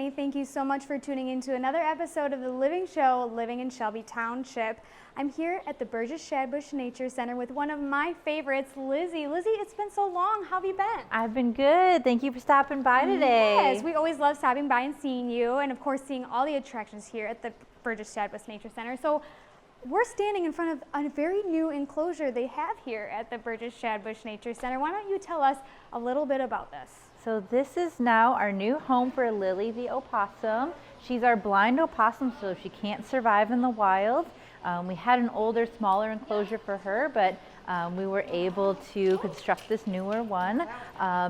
everybody. Thank you so much for tuning in to another episode of The Living Show, Living in Shelby Township. I'm here at the Burgess-Shadbush Nature Center with one of my favorites, Lizzie. Lizzie, it's been so long. How have you been? I've been good. Thank you for stopping by today. Yes, we always love stopping by and seeing you, and of course seeing all the attractions here at the Burgess-Shadbush Nature Center. So we're standing in front of a very new enclosure they have here at the Burgess-Shadbush Nature Center. Why don't you tell us a little bit about this? So this is now our new home for Lily the opossum. She's our blind opossum, so she can't survive in the wild. We had an older, smaller enclosure for her, but we were able to construct this newer one.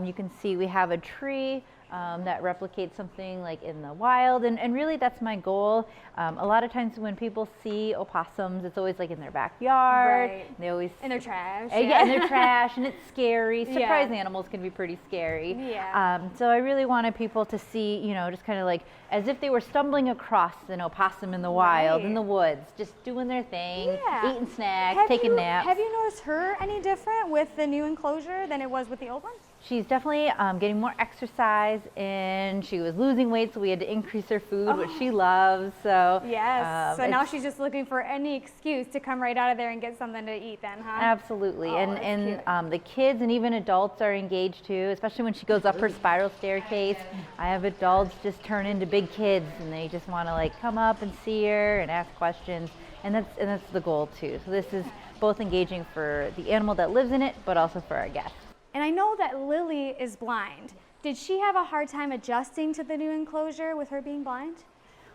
You can see we have a tree that replicates something like in the wild, and really that's my goal. A lot of times when people see opossums, it's always like in their backyard. Right. They always In their trash. yeah, in their trash, and it's scary. Surprise Yeah. animals can be pretty scary. Yeah. So I really wanted people to see, you know, just kind of like as if they were stumbling across an opossum in the wild, in the woods, just doing their thing, Yeah. eating snacks, taking naps. Have you noticed her any different with the new enclosure than it was with the old one? She's definitely getting more exercise, and she was losing weight, so we had to increase her food, which she loves. So yes. So now she's just looking for any excuse to come right out of there and get something to eat then, huh? Absolutely. And the kids and even adults are engaged too, especially when she goes up her spiral staircase. I have adults just turn into big kids, and they just want to like come up and see her and ask questions, and that's the goal too. So this is both engaging for the animal that lives in it, but also for our guests. And I know that Lily is blind. Did she have a hard time adjusting to the new enclosure with her being blind?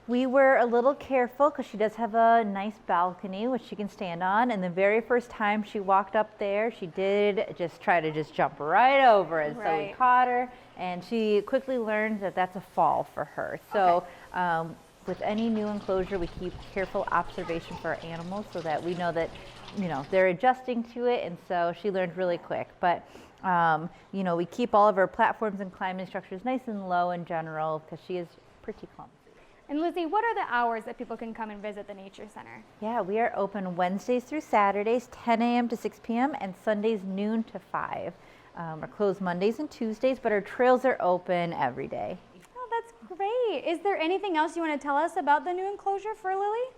We were a little careful because she does have a nice balcony which she can stand on, and the very first time she walked up there, she did just try to jump right over it. So we caught her, and she quickly learned that that's a fall for her. So with any new enclosure, we keep careful observation for our animals so that we know that, you know, they're adjusting to it, and so she learned really quick. But you know, we keep all of our platforms and climbing structures nice and low in general because she is pretty clumsy. And Lizzie, what are the hours that people can come and visit the Nature Center? Yeah, we are open Wednesdays through Saturdays, 10 a.m. to 6 p.m. and Sundays noon to 5. We're closed Mondays and Tuesdays, but our trails are open every day. Oh, that's great. Is there anything else you want to tell us about the new enclosure for Lily?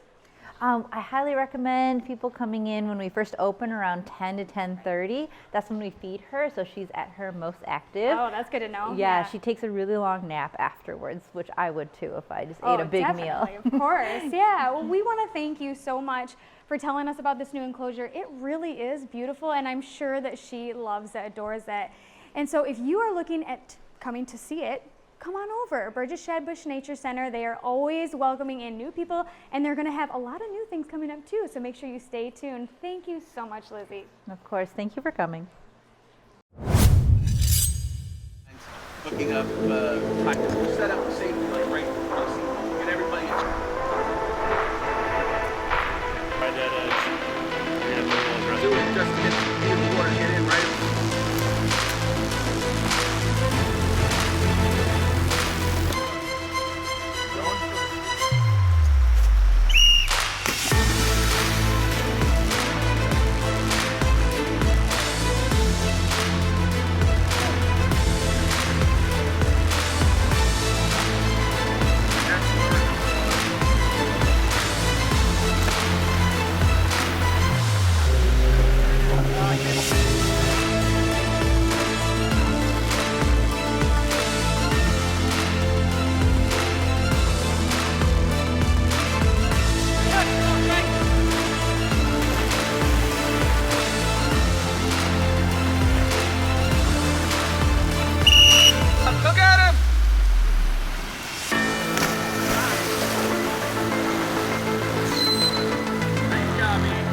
I highly recommend people coming in when we first open around 10 to 10:30. That's when we feed her, so she's at her most active. Oh, that's good to know. Yeah, she takes a really long nap afterwards, which I would too if I just ate a big meal. Of course. Yeah. Well, we want to thank you so much for telling us about this new enclosure. It really is beautiful, and I'm sure that she loves it, adores it. And so if you are looking at coming to see it, come on over. Burgess-Shadbush Nature Center, they are always welcoming in new people, and they're going to have a lot of new things coming up too, so make sure you stay tuned. Thank you so much, Lizzie. Of course. Thank you for coming. Looking up tactical setup, safety, like right, get everybody in. Try that as Do it just to get the water, get in right. Look at him! Nice job, man.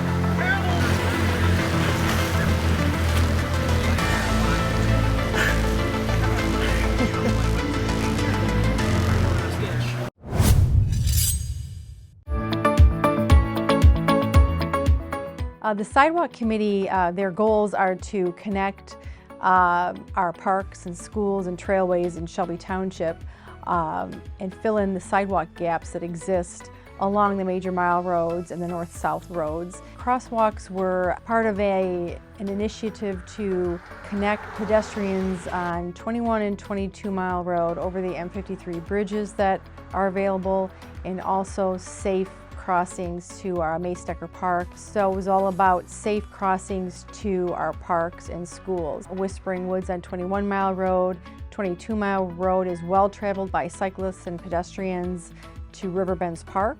The Sidewalk Committee, their goals are to connect our parks and schools and trailways in Shelby Township and fill in the sidewalk gaps that exist along the major mile roads and the north-south roads. Crosswalks were part of an initiative to connect pedestrians on 21 and 22 mile road over the M53 bridges that are available, and also safe crossings to our Maystecker Park. So it was all about safe crossings to our parks and schools. Whispering Woods on 21 mile road, 22 mile road is well traveled by cyclists and pedestrians to Riverbends Park.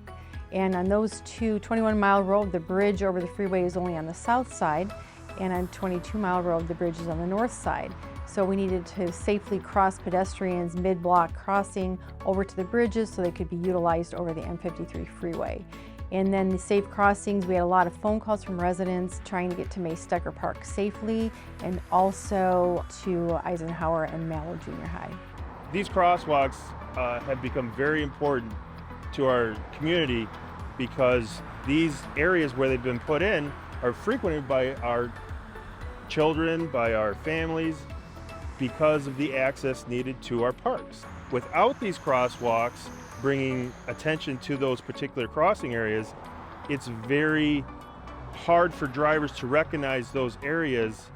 And on those two, 21 mile road, the bridge over the freeway is only on the south side, and on 22 mile road, the bridge is on the north side. So we needed to safely cross pedestrians mid-block crossing over to the bridges so they could be utilized over the M53 freeway. And then the safe crossings, we had a lot of phone calls from residents trying to get to Maystecker Park safely, and also to Eisenhower and Mallow Junior High. These crosswalks have become very important to our community because these areas where they've been put in are frequented by our children, by our families, because of the access needed to our parks. Without these crosswalks bringing attention to those particular crossing areas, it's very hard for drivers to recognize those areas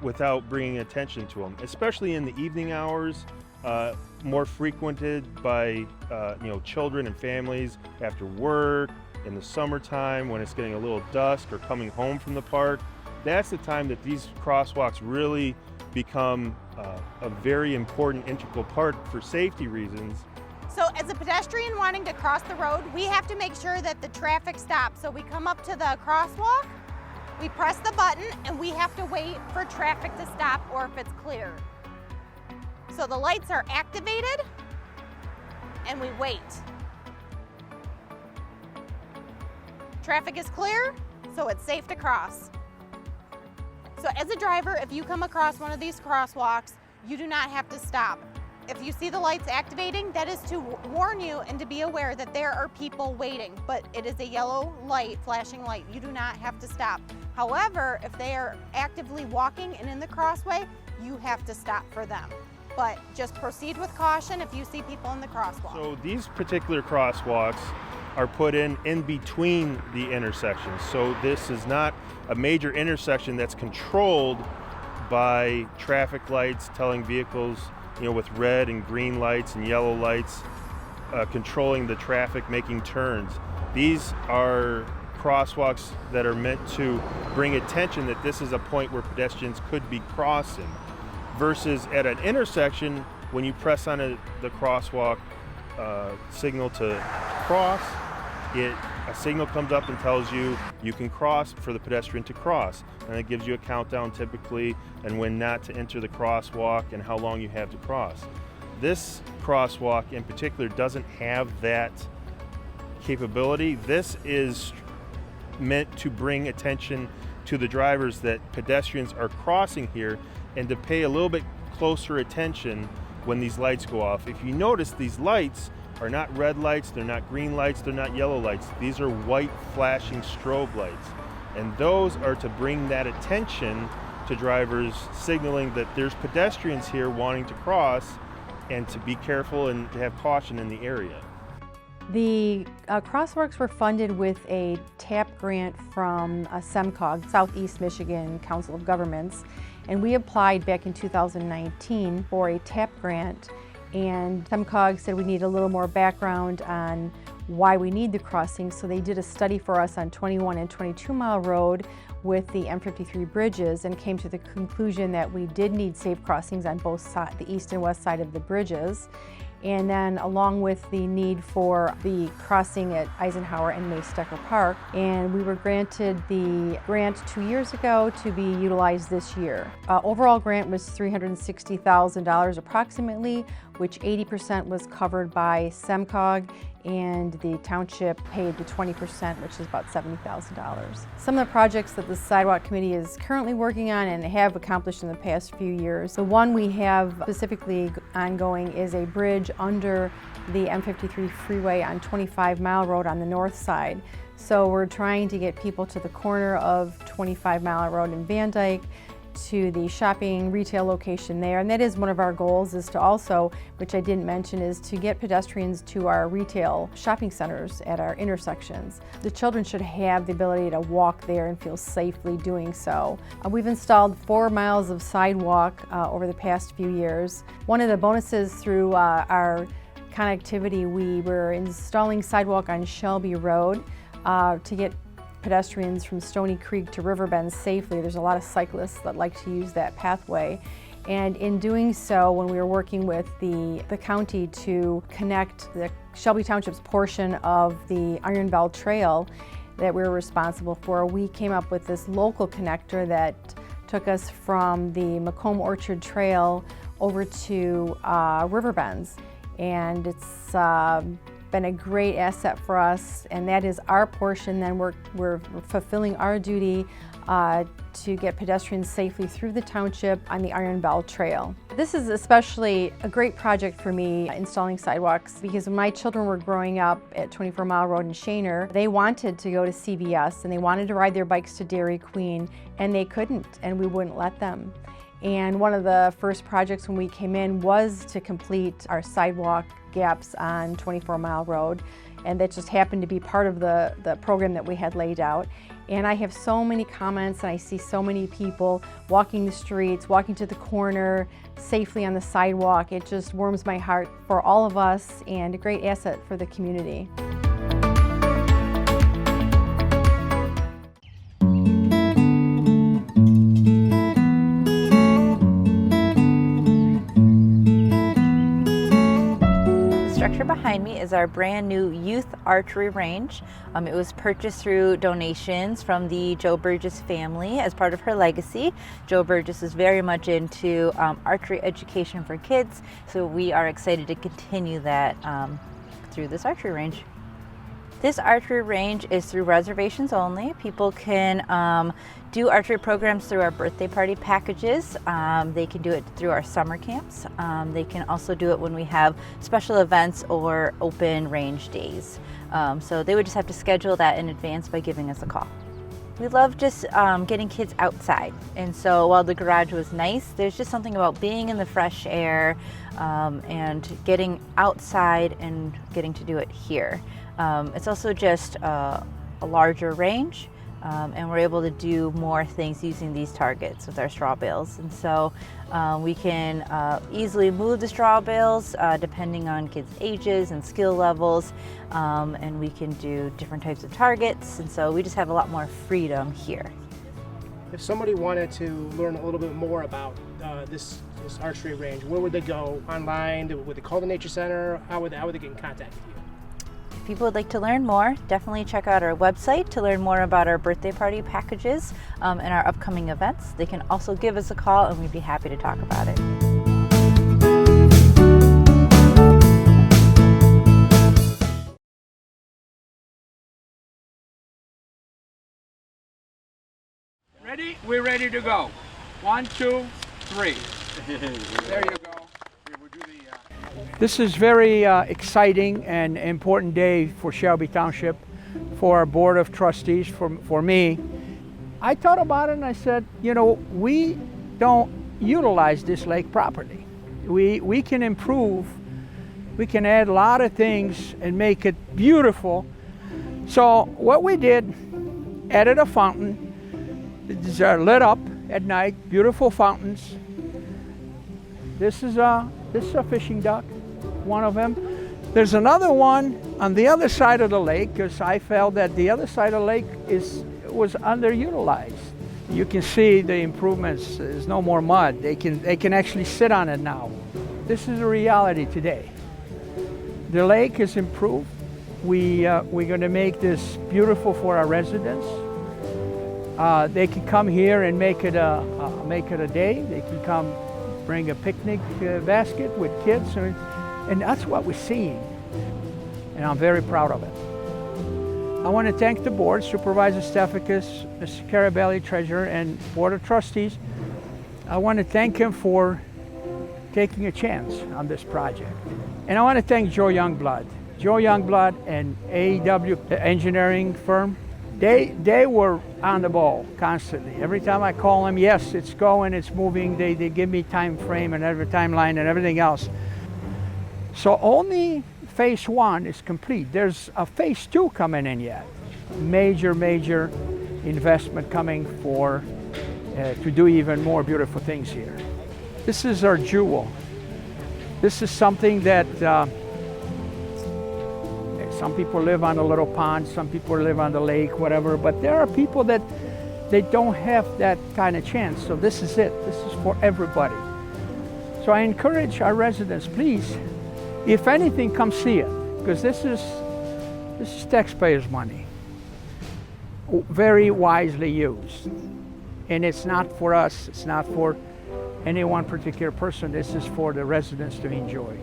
without bringing attention to them, especially in the evening hours, more frequented by children and families after work, in the summertime when it's getting a little dusk or coming home from the park. That's the time that these crosswalks really become a very important integral part for safety reasons. So as a pedestrian wanting to cross the road, we have to make sure that the traffic stops. So we come up to the crosswalk, we press the button, and we have to wait for traffic to stop or if it's clear. So the lights are activated and we wait. Traffic is clear, so it's safe to cross. So as a driver, if you come across one of these crosswalks, you do not have to stop. If you see the lights activating, that is to warn you and to be aware that there are people waiting, but it is a yellow light, flashing light. You do not have to stop. However, if they are actively walking and in the crossway, you have to stop for them. But just proceed with caution if you see people in the crosswalk. So these particular crosswalks are put in between the intersections. So this is not a major intersection that's controlled by traffic lights telling vehicles, with red and green lights and yellow lights, controlling the traffic, making turns. These are crosswalks that are meant to bring attention that this is a point where pedestrians could be crossing, versus at an intersection, when you press on the crosswalk signal to cross, a signal comes up and tells you you can cross for the pedestrian to cross, and it gives you a countdown typically and when not to enter the crosswalk and how long you have to cross. This crosswalk in particular doesn't have that capability. This is meant to bring attention to the drivers that pedestrians are crossing here and to pay a little bit closer attention when these lights go off. If you notice, these lights are not red lights, they're not green lights, they're not yellow lights. These are white flashing strobe lights. And those are to bring that attention to drivers, signaling that there's pedestrians here wanting to cross and to be careful and to have caution in the area. The crosswalks were funded with a TAP grant from SEMCOG, Southeast Michigan Council of Governments, and we applied back in 2019 for a TAP grant, and SEMCOG said we need a little more background on why we need the crossing, so they did a study for us on 21 and 22 mile road with the M53 bridges and came to the conclusion that we did need safe crossings on both sides, the east and west side of the bridges. And then along with the need for the crossing at Eisenhower and Maystecker Park. And we were granted the grant 2 years ago to be utilized this year. Overall grant was $360,000 approximately, which 80% was covered by SEMCOG, and the township paid the 20%, which is about $70,000. Some of the projects that the Sidewalk Committee is currently working on and have accomplished in the past few years. The one we have specifically ongoing is a bridge under the M53 freeway on 25 Mile Road on the north side. So we're trying to get people to the corner of 25 Mile Road in Van Dyke to the shopping retail location there. And that is one of our goals, is to also, which I didn't mention, is to get pedestrians to our retail shopping centers at our intersections. The children should have the ability to walk there and feel safely doing so. We've installed 4 miles of sidewalk over the past few years. One of the bonuses through our connectivity, we were installing sidewalk on Shelby Road to get pedestrians from Stony Creek to Riverbend safely. There's a lot of cyclists that like to use that pathway. And in doing so, when we were working with the county to connect the Shelby Township's portion of the Iron Bell Trail that we were responsible for, we came up with this local connector that took us from the Macomb Orchard Trail over to Riverbends. And it's been a great asset for us, and that is our portion. Then we're fulfilling our duty to get pedestrians safely through the township on the Iron Bell Trail. This is especially a great project for me, installing sidewalks, because when my children were growing up at 24 Mile Road in Shaner, they wanted to go to CVS and they wanted to ride their bikes to Dairy Queen, and they couldn't, and we wouldn't let them. And one of the first projects when we came in was to complete our sidewalk gaps on 24 Mile Road, and that just happened to be part of the program that we had laid out. And I have so many comments, and I see so many people walking the streets, walking to the corner, safely on the sidewalk. It just warms my heart for all of us, and a great asset for the community. Behind me is our brand new youth archery range. It was purchased through donations from the Joe Burgess family as part of her legacy. Joe Burgess is very much into archery education for kids, so we are excited to continue that through this archery range. This archery range is through reservations only. People can do archery programs through our birthday party packages. They can do it through our summer camps. They can also do it when we have special events or open range days. So they would just have to schedule that in advance by giving us a call. We love just getting kids outside. And so while the garage was nice, there's just something about being in the fresh air and getting outside and getting to do it here. It's also just a larger range, and we're able to do more things using these targets with our straw bales. And so we can easily move the straw bales depending on kids' ages and skill levels, and we can do different types of targets, and so we just have a lot more freedom here. If somebody wanted to learn a little bit more about this archery range, where would they go? Online? Would they call the Nature Center? How would they get in contact with you? If people would like to learn more, definitely check out our website to learn more about our birthday party packages and our upcoming events. They can also give us a call, and we'd be happy to talk about it. Ready? We're ready to go. 1, 2, 3. There you go. This is very exciting and important day for Shelby Township, for our Board of Trustees, for me. I thought about it and I said, you know, we don't utilize this lake properly. We can improve, we can add a lot of things and make it beautiful. So what we did, added a fountain. These are lit up at night, beautiful fountains. This is a fishing duck, one of them. There's another one on the other side of the lake, because I felt that the other side of the lake was underutilized. You can see the improvements. There's no more mud. They can actually sit on it now. This is a reality today. The lake is improved. We're going to make this beautiful for our residents. They can come here and make it a day. They can come bring a picnic basket with kids, and that's what we're seeing. And I'm very proud of it. I want to thank the board, Supervisor Stefakis, Mr. Carabelli, Treasurer, and Board of Trustees. I want to thank him for taking a chance on this project. And I want to thank Joe Youngblood. Joe Youngblood and AEW engineering firm. They were on the ball constantly. Every time I call them, yes, it's going, it's moving. They give me time frame and every timeline and everything else. So only phase 1 is complete. There's a phase 2 coming in yet. Major investment coming for to do even more beautiful things here. This is our jewel. This is something that some people live on a little pond, some people live on the lake, whatever, but there are people that they don't have that kind of chance. So this is it. This is for everybody. So I encourage our residents, please, if anything, come see it, because this is taxpayers' money, very wisely used. And it's not for us, it's not for any one particular person, this is for the residents to enjoy.